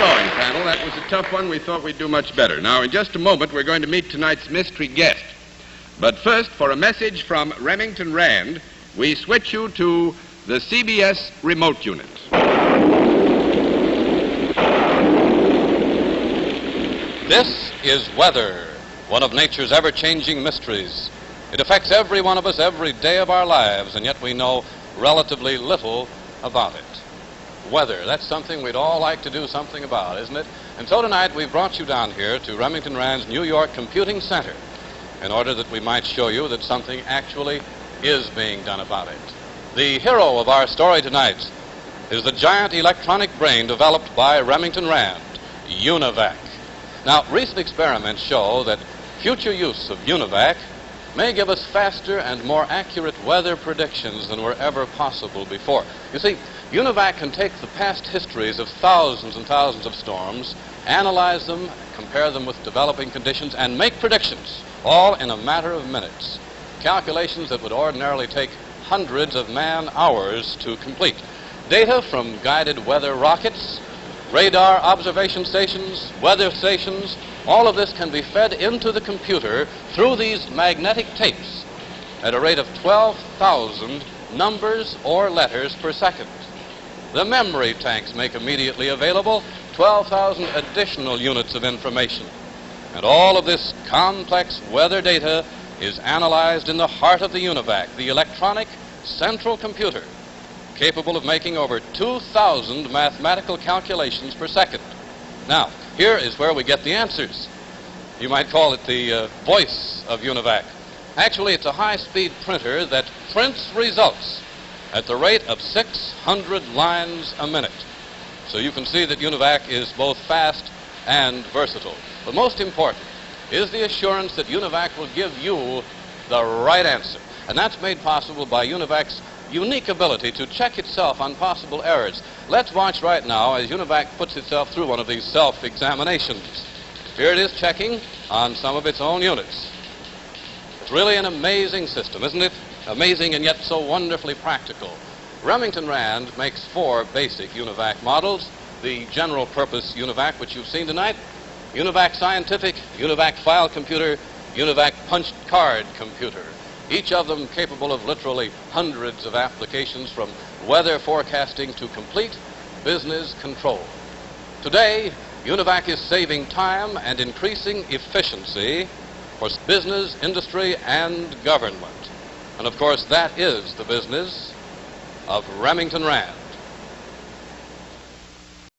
going, panel. That was a tough one. We thought we'd do much better. Now, in just a moment, we're going to meet tonight's mystery guest. But first, for a message from Remington Rand, we switch you to the CBS remote unit. This is weather, one of nature's ever-changing mysteries. It affects every one of us every day of our lives, and yet we know relatively little about it. Weather, that's something we'd all like to do something about, isn't it? And so tonight we've brought you down here to Remington Rand's New York Computing Center in order that we might show you that something actually is being done about it. The hero of our story tonight is the giant electronic brain developed by Remington Rand, UNIVAC. Now, recent experiments show that future use of UNIVAC may give us faster and more accurate weather predictions than were ever possible before. You see, UNIVAC can take the past histories of thousands and thousands of storms, analyze them, compare them with developing conditions, and make predictions, all in a matter of minutes. Calculations that would ordinarily take hundreds of man-hours to complete. Data from guided weather rockets, radar observation stations, weather stations, all of this can be fed into the computer through these magnetic tapes at a rate of 12,000 numbers or letters per second. The memory tanks make immediately available 12,000 additional units of information. And all of this complex weather data is analyzed in the heart of the UNIVAC, the electronic central computer, capable of making over 2,000 mathematical calculations per second. Now, here is where we get the answers. You might call it the voice of UNIVAC. Actually, it's a high-speed printer that prints results at the rate of 600 lines a minute. So you can see that UNIVAC is both fast and versatile. But most important is the assurance that UNIVAC will give you the right answer. And that's made possible by UNIVAC's unique ability to check itself on possible errors. Let's watch right now as UNIVAC puts itself through one of these self-examinations. Here it is checking on some of its own units. It's really an amazing system, isn't it? Amazing and yet so wonderfully practical. Remington Rand makes 4 basic UNIVAC models. The general purpose UNIVAC, which you've seen tonight, UNIVAC Scientific, UNIVAC File Computer, UNIVAC Punched Card Computer. Each of them capable of literally hundreds of applications from weather forecasting to complete business control. Today, UNIVAC is saving time and increasing efficiency for business, industry, and government. And of course, that is the business of Remington Rand.